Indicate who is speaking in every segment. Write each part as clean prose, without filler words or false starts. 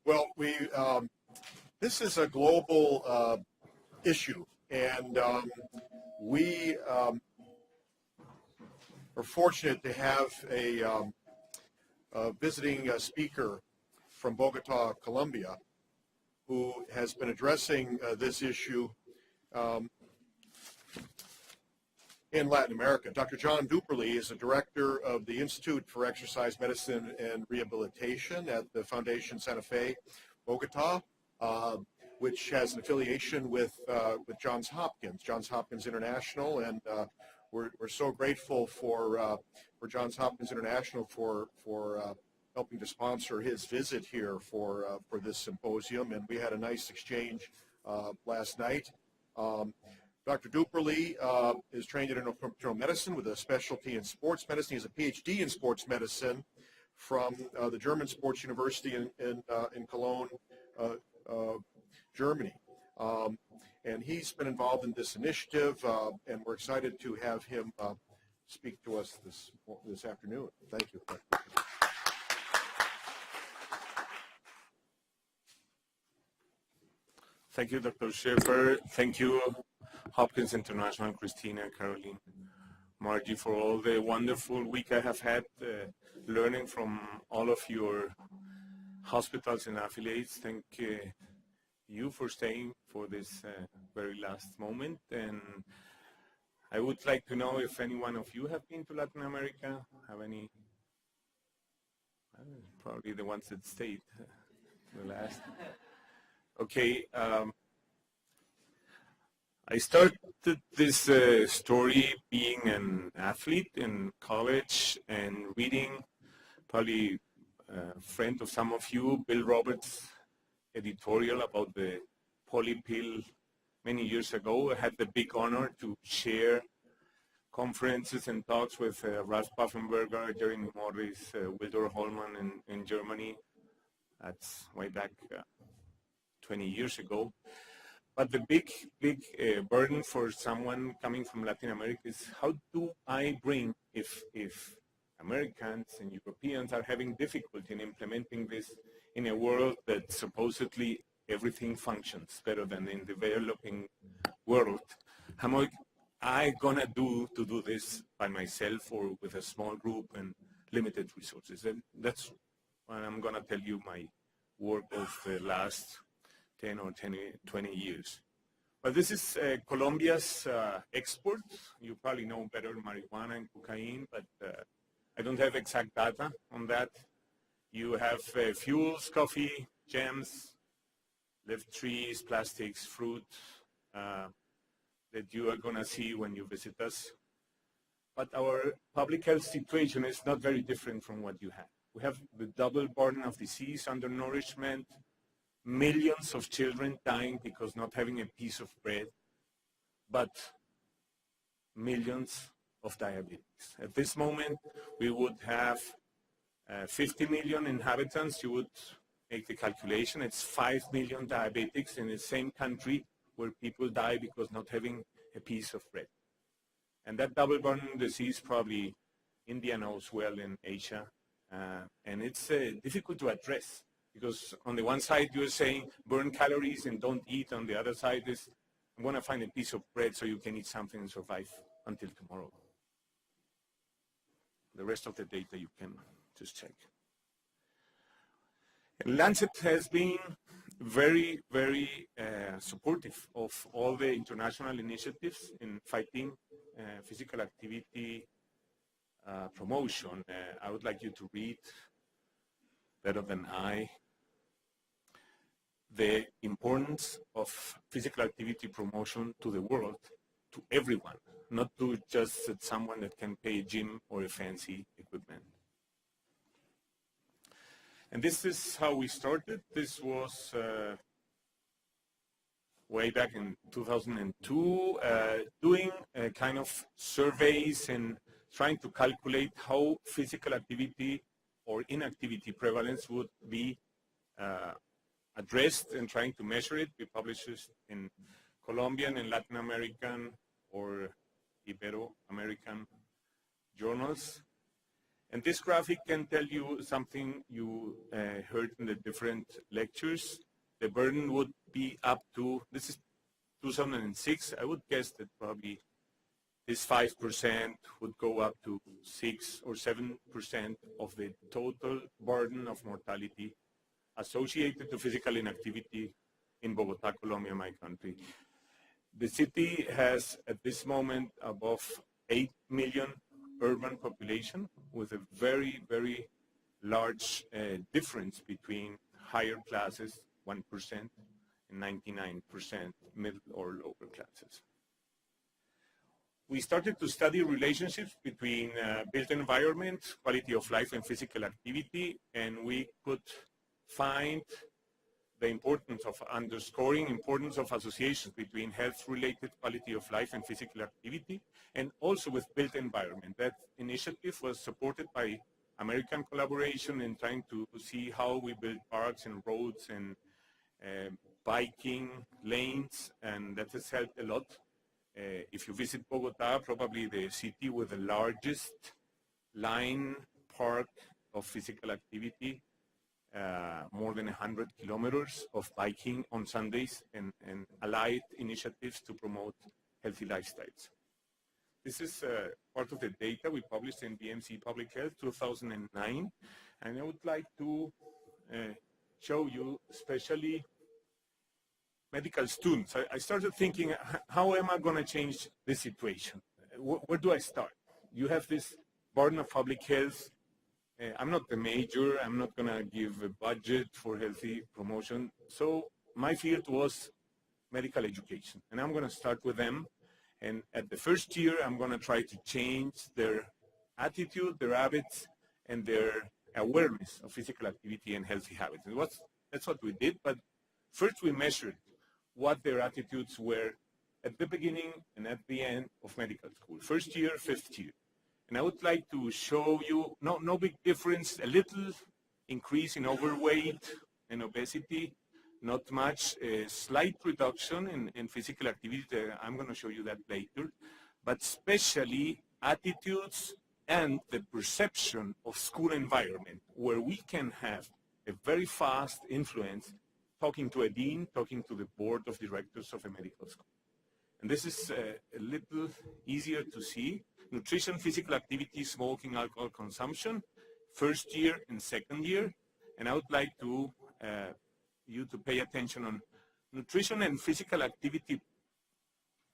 Speaker 1: Well, this is a global issue, and we are fortunate to have a visiting speaker from Bogota, Colombia, who has been addressing this issue in Latin America. Dr. John Duperly is the director of the Institute for Exercise Medicine and Rehabilitation at the Foundation Santa Fe, Bogota, which has an affiliation with Johns Hopkins International, and we're so grateful for Johns Hopkins International for helping to sponsor his visit here for this symposium, and we had a nice exchange last night. Dr. Duperly is trained in internal medicine with a specialty in sports medicine. He has a PhD in sports medicine from the German Sports University in Cologne, Germany. And he's been involved in this initiative, and we're excited to have him speak to us this afternoon. Thank you.
Speaker 2: Thank you, Dr. Schaefer. Thank you, Hopkins International, Christina, Caroline, Margie, for all the wonderful week I have had learning from all of your hospitals and affiliates. Thank you for staying for this very last moment. And I would like to know if any one of you have been to Latin America, have any, probably the ones that stayed the last. Okay, I started this story being an athlete in college and reading probably a friend of some of you, Bill Roberts' editorial about the poly pill many years ago. I had the big honor to share conferences and talks with Ralph Puffenberger, Jeremy Morris, Wilder Holman in Germany. That's way back 20 years ago. But the big burden for someone coming from Latin America is how do I bring, if Americans and Europeans are having difficulty in implementing this in a world that supposedly everything functions better than in the developing world, how am I gonna do this by myself or with a small group and limited resources? And that's what I'm gonna tell you my work of the last 10 or 20 years. But this is Colombia's export. You probably know better marijuana and cocaine, but I don't have exact data on that. You have fuels, coffee, gems, live trees, plastics, fruit that you are gonna see when you visit us. But our public health situation is not very different from what you have. We have the double burden of disease, undernourishment, millions of children dying because not having a piece of bread, but millions of diabetics. At this moment, we would have 50 million inhabitants. You would make the calculation. It's 5 million diabetics in the same country where people die because not having a piece of bread. And that double burden disease probably India knows well in Asia. And it's difficult to address. Because on the one side, you're saying burn calories and don't eat. On the other side is, I'm going to find a piece of bread so you can eat something and survive until tomorrow. The rest of the data you can just check. Lancet has been very, very supportive of all the international initiatives in fighting physical activity promotion. I would like you to read better than I the importance of physical activity promotion to the world, to everyone, not to just someone that can pay a gym or a fancy equipment. And this is how we started. This was way back in 2002, doing kind of surveys and trying to calculate how physical activity or inactivity prevalence would be addressed and trying to measure it. We publish this in Colombian and Latin American or Ibero-American journals. And this graphic can tell you something you heard in the different lectures. The burden would be up to, this is 2006, I would guess that probably this 5% would go up to 6 or 7% of the total burden of mortality associated to physical inactivity in Bogota, Colombia, my country. The city has at this moment above 8 million urban population with a very, very large difference between higher classes, 1%, and 99% middle or lower classes. We started to study relationships between built environment, quality of life, and physical activity, and we could find the importance of underscoring importance of associations between health-related quality of life and physical activity, and also with built environment. That initiative was supported by American collaboration in trying to see how we build parks and roads and biking lanes, and that has helped a lot. If you visit Bogota, probably the city with the largest line park of physical activity, more than 100 kilometers of biking on Sundays, and allied initiatives to promote healthy lifestyles. This is part of the data we published in BMC Public Health 2009, and I would like to show you especially medical students. I started thinking, how am I going to change this situation? Where do I start? You have this burden of public health. I'm not the major. I'm not going to give a budget for healthy promotion. So my field was medical education, and I'm going to start with them. And at the first year, I'm going to try to change their attitude, their habits, and their awareness of physical activity and healthy habits. And that's what we did. But first, we measured what their attitudes were at the beginning and at the end of medical school, first year, fifth year. And I would like to show you, no big difference, a little increase in overweight and obesity, not much, a slight reduction in physical activity. I'm going to show you that later, but especially attitudes and the perception of school environment, where we can have a very fast influence talking to a dean, talking to the board of directors of a medical school. And this is a little easier to see. Nutrition, physical activity, smoking, alcohol consumption, first year and second year. And I would like to you to pay attention on nutrition and physical activity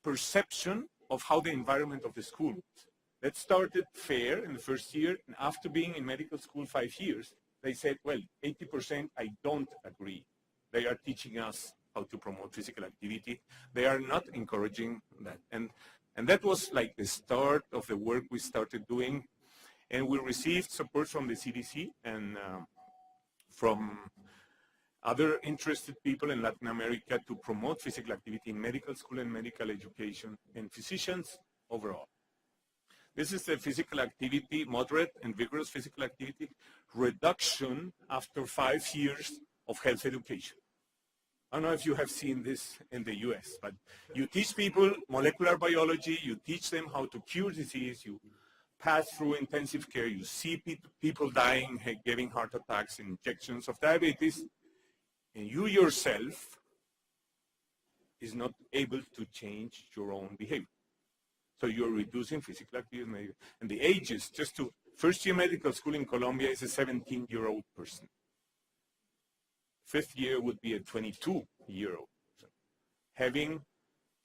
Speaker 2: perception of how the environment of the school was. That started fair in the first year, and after being in medical school 5 years, they said, well, 80% I don't agree. They are teaching us how to promote physical activity. They are not encouraging that. And that was like the start of the work we started doing. And we received support from the CDC and from other interested people in Latin America to promote physical activity in medical school and medical education and physicians overall. This is the physical activity, moderate and vigorous physical activity reduction after 5 years of health education. I don't know if you have seen this in the US, but you teach people molecular biology, you teach them how to cure disease, you pass through intensive care, you see people dying, getting heart attacks, injections of diabetes, and you yourself is not able to change your own behavior. So you're reducing physical activity. And the ages, just to first year medical school in Colombia is a 17-year-old person. Fifth year would be a 22-year-old person.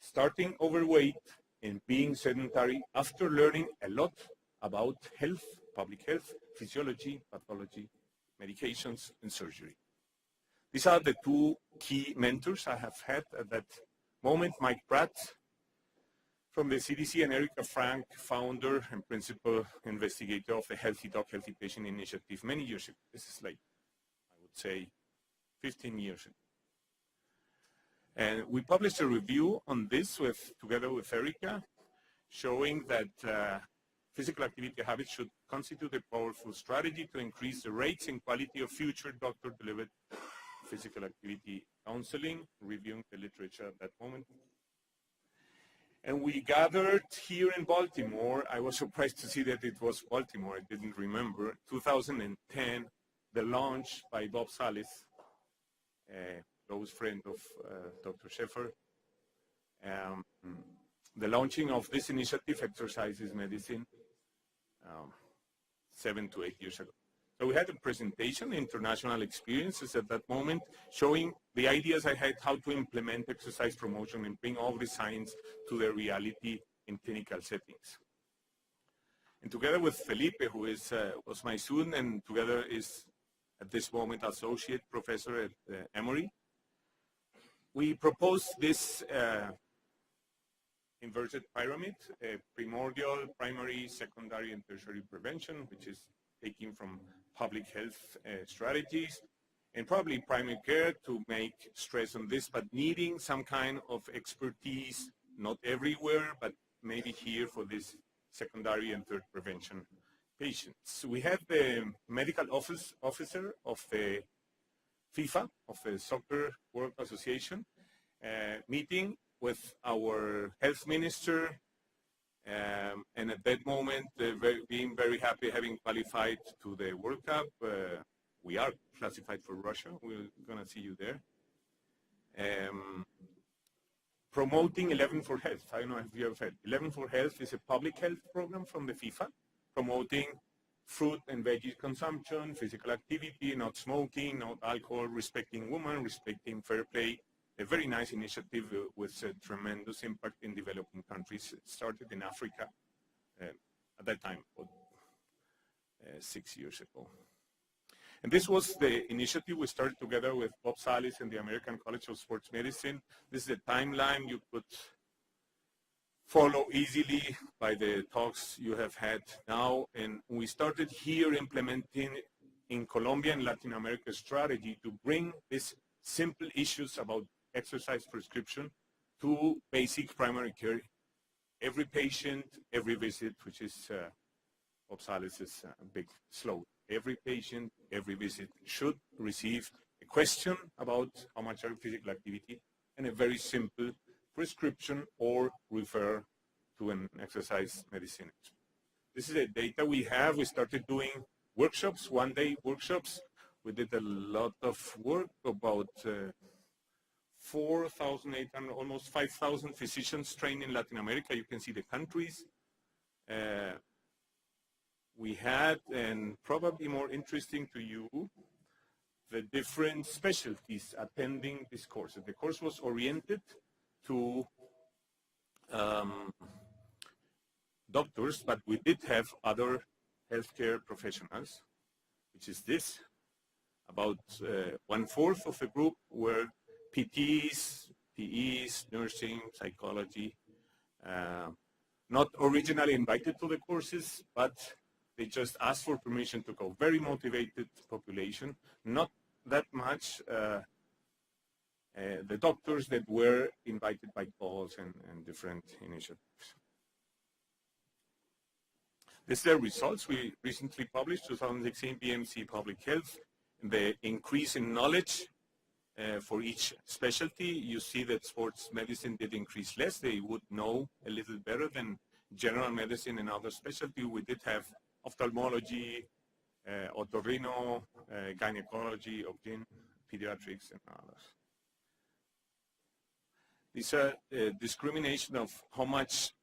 Speaker 2: Starting overweight and being sedentary after learning a lot about health, public health, physiology, pathology, medications, and surgery. These are the two key mentors I have had at that moment. Mike Pratt from the CDC and Erica Frank, founder and principal investigator of the Healthy Dog, Healthy Patient Initiative many years ago. This is like, I would say, 15 years ago. And we published a review on this together with Erica, showing that physical activity habits should constitute a powerful strategy to increase the rates and quality of future doctor-delivered physical activity counseling, reviewing the literature at that moment. And we gathered here in Baltimore. I was surprised to see that it was Baltimore. I didn't remember. 2010, the launch by Bob Salis, a close friend of Dr. Sheffer, the launching of this initiative, Exercise is Medicine, 7 to 8 years ago. So we had a presentation, international experiences at that moment, showing the ideas I had how to implement exercise promotion and bring all the science to the reality in clinical settings. And together with Felipe, who was my student and together is at this moment associate professor at Emory, we proposed this inverted pyramid, primordial, primary, secondary, and tertiary prevention, which is taking from public health strategies, and probably primary care to make stress on this, but needing some kind of expertise, not everywhere, but maybe here for this secondary and third prevention patients. We have the medical officer of the FIFA, of the Soccer World Association, meeting with our health minister, and at that moment, being very happy having qualified to the World Cup. We are classified for Russia. We're going to see you there. Promoting 11 for Health. I don't know if you have heard. 11 for Health is a public health program from the FIFA, promoting fruit and veggie consumption, physical activity, not smoking, not alcohol, respecting women, respecting fair play. A very nice initiative with a tremendous impact in developing countries. It started in Africa at that time, 6 years ago. And this was the initiative we started together with Bob Salis and the American College of Sports Medicine. This is a timeline you could follow easily by the talks you have had now. And we started here implementing in Colombia and Latin America strategy to bring these simple issues about exercise prescription to basic primary care. Every patient, every visit, which is Bob Salis' big slogan. Every patient, every visit should receive a question about how much are physical activity and a very simple prescription or refer to an exercise medicine expert. This is the data we have. We started doing workshops, one-day workshops. We did a lot of work, about 4,800, almost 5,000 physicians trained in Latin America. You can see the countries. We had, and probably more interesting to you, the different specialties attending this course. The course was oriented to doctors, but we did have other healthcare professionals, which is this. About 1/4 of the group were PTs, PEs, nursing, psychology, not originally invited to the courses, but they just asked for permission to go. Very motivated population, not that much the doctors that were invited by calls and different initiatives. These are results we recently published, 2016 BMC Public Health, the increase in knowledge for each specialty. You see that sports medicine did increase less. They would know a little better than general medicine and other specialty. We did have ophthalmology, otorrino, gynecology, obgyn, pediatrics, and others. These are discrimination of how much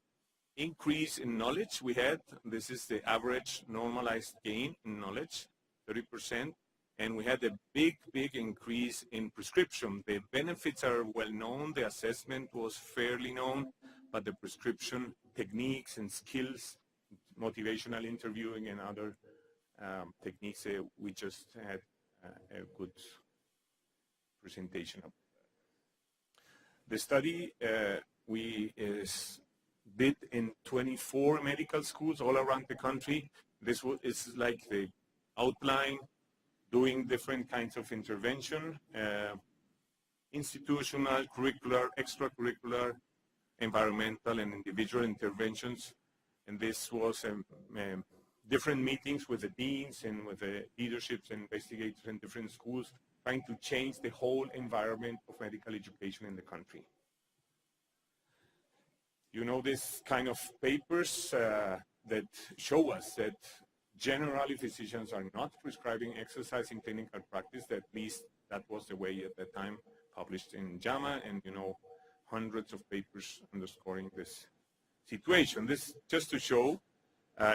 Speaker 2: increase in knowledge we had. This is the average normalized gain in knowledge, 30%. And we had a big increase in prescription. The benefits are well known. The assessment was fairly known, but the prescription techniques and skills, motivational interviewing and other techniques, we just had a good presentation of. The study we did in 24 medical schools all around the country. This is like the outline, doing different kinds of intervention, institutional, curricular, extracurricular, environmental, and individual interventions. And this was different meetings with the deans and with the leaderships and investigators in different schools, trying to change the whole environment of medical education in the country. You know, this kind of papers that show us that generally physicians are not prescribing exercise in clinical practice. At least that was the way at that time, published in JAMA, and you know, hundreds of papers underscoring this situation. This just to show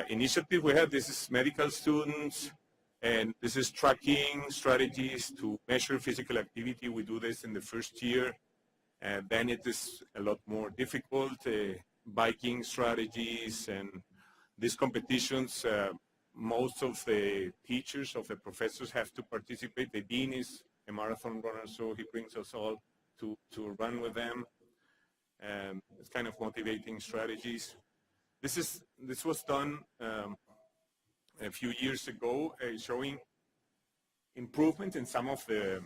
Speaker 2: initiative we have. This is medical students, and this is tracking strategies to measure physical activity. We do this in the first year. Then it is a lot more difficult, biking strategies and these competitions. Most of the teachers, of the professors have to participate. The dean is a marathon runner, so he brings us all to run with them. It's kind of motivating strategies. This was done a few years ago, showing improvement in some of the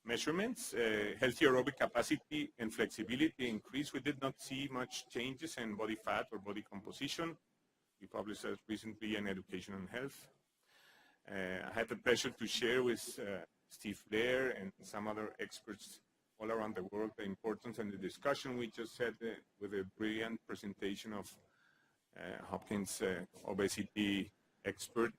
Speaker 2: measurements. Healthy aerobic capacity and flexibility increased. We did not see much changes in body fat or body composition. We published that recently in Education and Health. I had the pleasure to share with Steve Blair and some other experts all around the world the importance and the discussion we just had with a brilliant presentation of Hopkins obesity expert,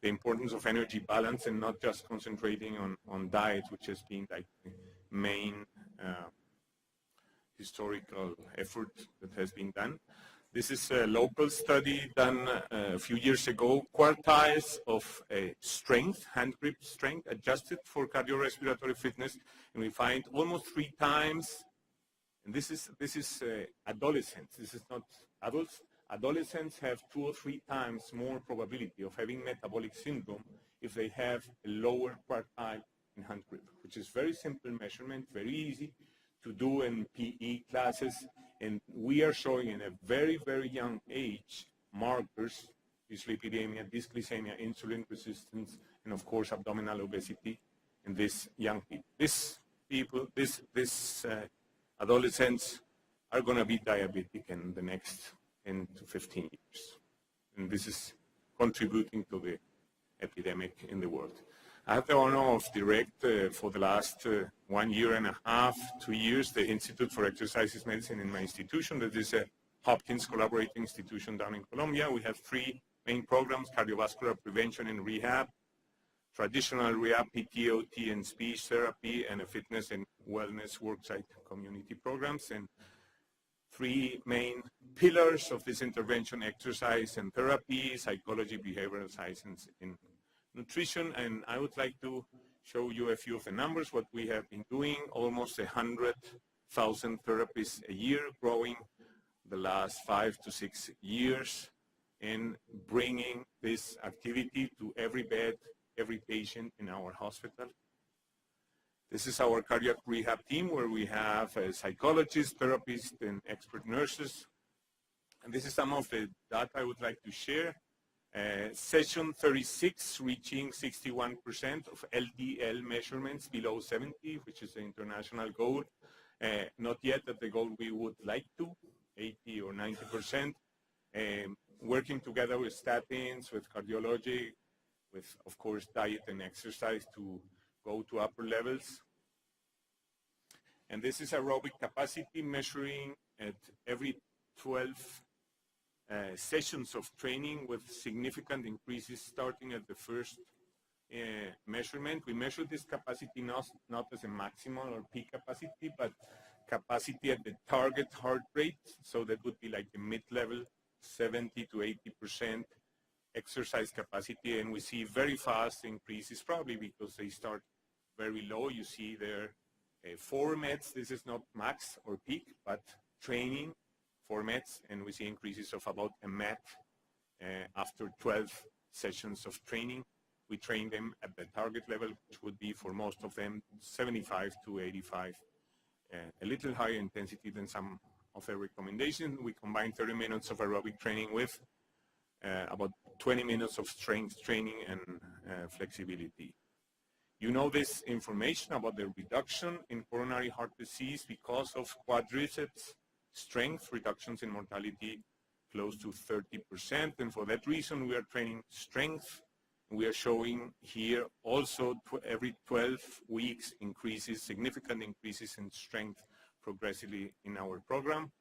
Speaker 2: the importance of energy balance and not just concentrating on diet, which has been like the main historical effort that has been done. This is a local study done a few years ago, quartiles of strength, hand grip strength, adjusted for cardiorespiratory fitness, and we find almost 3 times, and this is adolescents, this is not adults. Adolescents have 2 or 3 times more probability of having metabolic syndrome if they have a lower quartile in hand grip, which is very simple measurement, very easy to do in PE classes. And we are showing in a very, very young age markers, dyslipidemia, dysglycemia, insulin resistance, and of course abdominal obesity in these young people. These adolescents are going to be diabetic in the next 10 to 15 years. And this is contributing to the epidemic in the world. I have the honor of direct for the last 1 year and a half, 2 years, the Institute for Exercise Medicine in my institution. That is a Hopkins collaborating institution down in Colombia. We have 3 main programs: cardiovascular prevention and rehab, traditional rehab, PT, OT, and speech therapy, and a fitness and wellness worksite community programs. And 3 main pillars of this intervention: exercise and therapy, psychology, behavioral science, and nutrition. And I would like to show you a few of the numbers, what we have been doing. Almost 100,000 therapists a year, growing the last 5 to 6 years, and bringing this activity to every bed, every patient in our hospital. This is our cardiac rehab team, where we have psychologists, therapists, and expert nurses. And this is some of the data I would like to share. Session 36, reaching 61% of LDL measurements below 70, which is the international goal. Not yet at the goal we would like to, 80 or 90%. Working together with statins, with cardiology, with, of course, diet and exercise to go to upper levels. And this is aerobic capacity, measuring at every 12 sessions of training, with significant increases starting at the first measurement. We measure this capacity not as a maximal or peak capacity, but capacity at the target heart rate. So that would be like the mid-level, 70 to 80% exercise capacity. And we see very fast increases, probably because they start very low. You see there 4 METs. This is not max or peak, but training 4 METs, and we see increases of about a MET after 12 sessions of training. We train them at the target level, which would be for most of them 75 to 85, a little higher intensity than some of the recommendations. We combine 30 minutes of aerobic training with about 20 minutes of strength training and flexibility. You know this information about the reduction in coronary heart disease because of quadriceps strength, reductions in mortality close to 30%. And for that reason, we are training strength. We are showing here also every 12 weeks increases, significant increases in strength progressively in our program.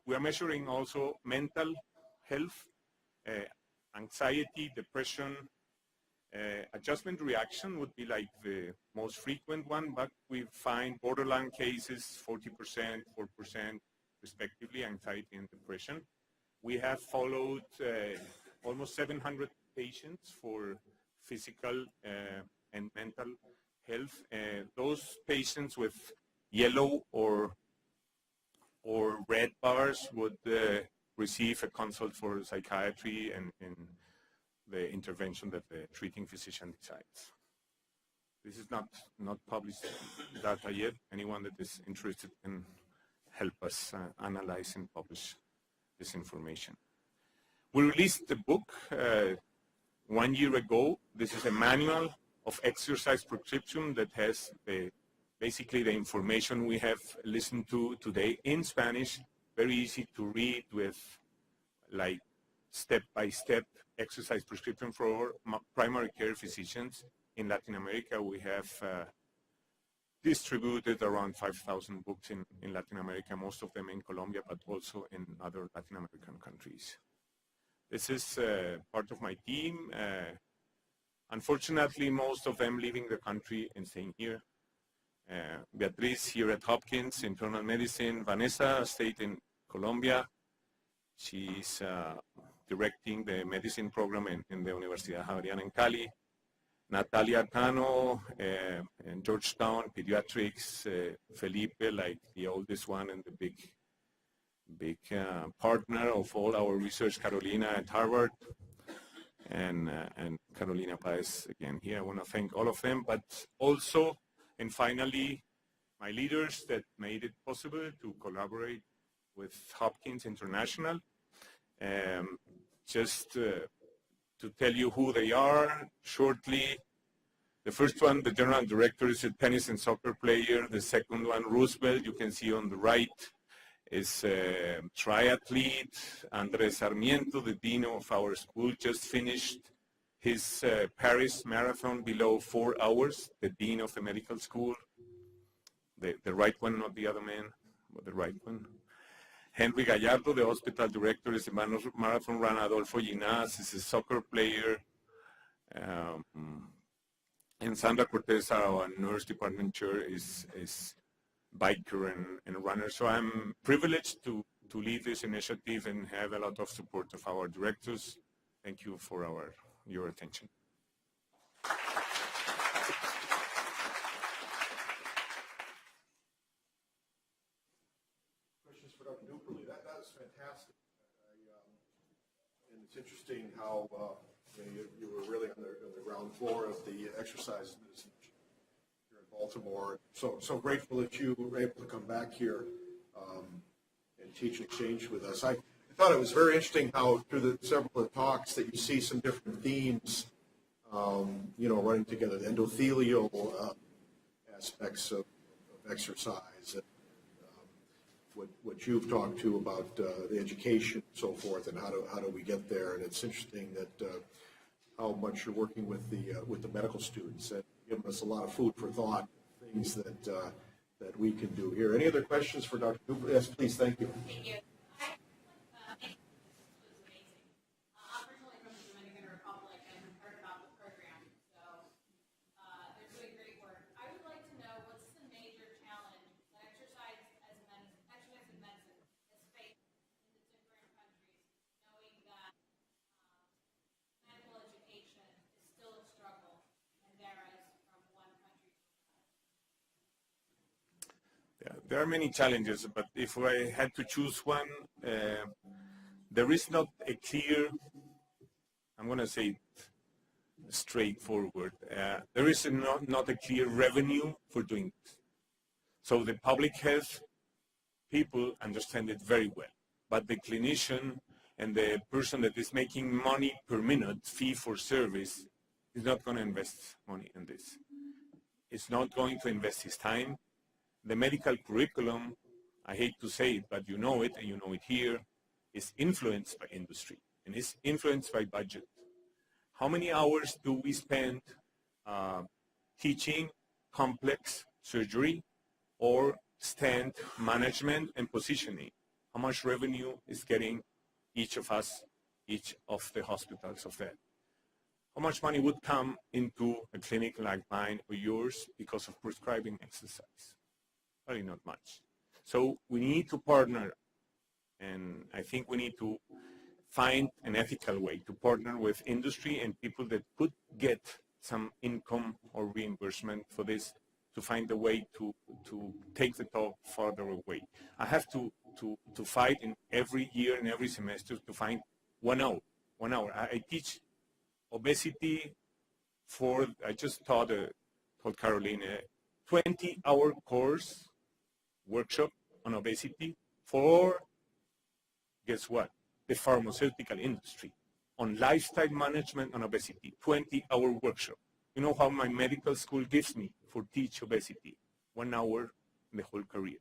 Speaker 2: We are measuring also mental health, anxiety, depression. Adjustment reaction would be like the most frequent one, but we find borderline cases, 40%, 4%, respectively, anxiety and depression. We have followed almost 700 patients for physical and mental health. Those patients with yellow or red bars would receive a consult for psychiatry and the intervention that the treating physician decides. This is not published data yet. Anyone that is interested can help us analyze and publish this information. We released the book 1 year ago. This is a manual of exercise prescription that has basically the information we have listened to today in Spanish, very easy to read with like step-by-step exercise prescription for primary care physicians. In Latin America, we have distributed around 5,000 books in Latin America, most of them in Colombia, but also in other Latin American countries. This is part of my team. Unfortunately, most of them leaving the country and staying here. Beatriz here at Hopkins, internal medicine. Vanessa stayed in Colombia. She's directing the medicine program in the Universidad Javeriana in Cali. Natalia Cano in Georgetown, pediatrics. Felipe, like the oldest one and the big partner of all our research, Carolina at Harvard. And Carolina Paez again here. I want to thank all of them, but also, and finally, my leaders that made it possible to collaborate with Hopkins International. Just to tell you who they are shortly. The first one, the general director, is a tennis and soccer player. The second one, Roosevelt, you can see on the right, is a triathlete. Andres Sarmiento, the dean of our school, just finished his Paris marathon below 4 hours, the dean of the medical school. The right one, not the other man, but the right one. Henry Gallardo, the hospital director, is a marathon runner. Adolfo Ginás is a soccer player. And Sandra Cortez, our nurse department chair, is biker and runner. So I'm privileged to lead this initiative and have a lot of support of our directors. Thank you for your attention.
Speaker 1: Questions for Dr. Duperley? That was fantastic. And it's interesting how you were really on the ground floor of the exercise medicine here in Baltimore. So grateful that you were able to come back here and teach and exchange with us. I thought it was very interesting how through the several of the talks that you see some different themes, running together, the endothelial aspects of exercise, and what you've talked to about the education and so forth, and how do we get there. And it's interesting that how much you're working with the medical students and giving us a lot of food for thought, things that we can do here. Any other questions for Dr. Duperley? Yes, please. Thank you.
Speaker 3: Thank you. Was amazing. I'm originally from the Dominican Republic and have heard about the program, so they're doing great work. I would like to know what's the major challenge that exercise in medicine has faced in the different countries, knowing that medical education is still a struggle and varies from one country to another.
Speaker 2: Yeah, there are many challenges, but if I had to choose one, there is not a clear, I'm going to say it straightforward, there is not a clear revenue for doing this. So the public health people understand it very well, but the clinician and the person that is making money per minute, fee for service, is not going to invest money in this. It's not going to invest his time. The medical curriculum, I hate to say it, but you know it, and you know it here, is influenced by industry, and is influenced by budget. How many hours do we spend teaching complex surgery or stent management and positioning? how much revenue is getting each of us, each of the hospitals of that. How much money would come into a clinic like mine or yours because of prescribing exercise? Probably not much. So we need to partner, and I think we need to find an ethical way to partner with industry and people that could get some income or reimbursement for this, to find a way to take the talk further away. I have to fight in every year and every semester to find 1 hour. 1 hour. I teach obesity I just told Caroline, a 20-hour course workshop on obesity for, guess what? The pharmaceutical industry, on lifestyle management on obesity, 20-hour workshop. You know how my medical school gives me for teach obesity? 1 hour in the whole career.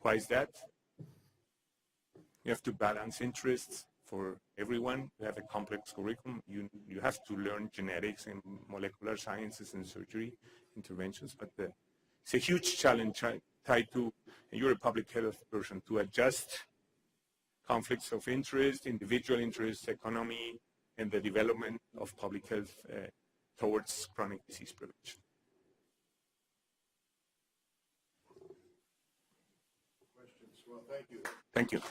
Speaker 2: Why is that? You have to balance interests for everyone. You have a complex curriculum. You have to learn genetics and molecular sciences and surgery interventions, but it's a huge challenge tied to, and you're a public health person, to adjust conflicts of interest, individual interests, economy, and the development of public health towards chronic disease prevention.
Speaker 1: Questions? Well, thank you.
Speaker 2: Thank you.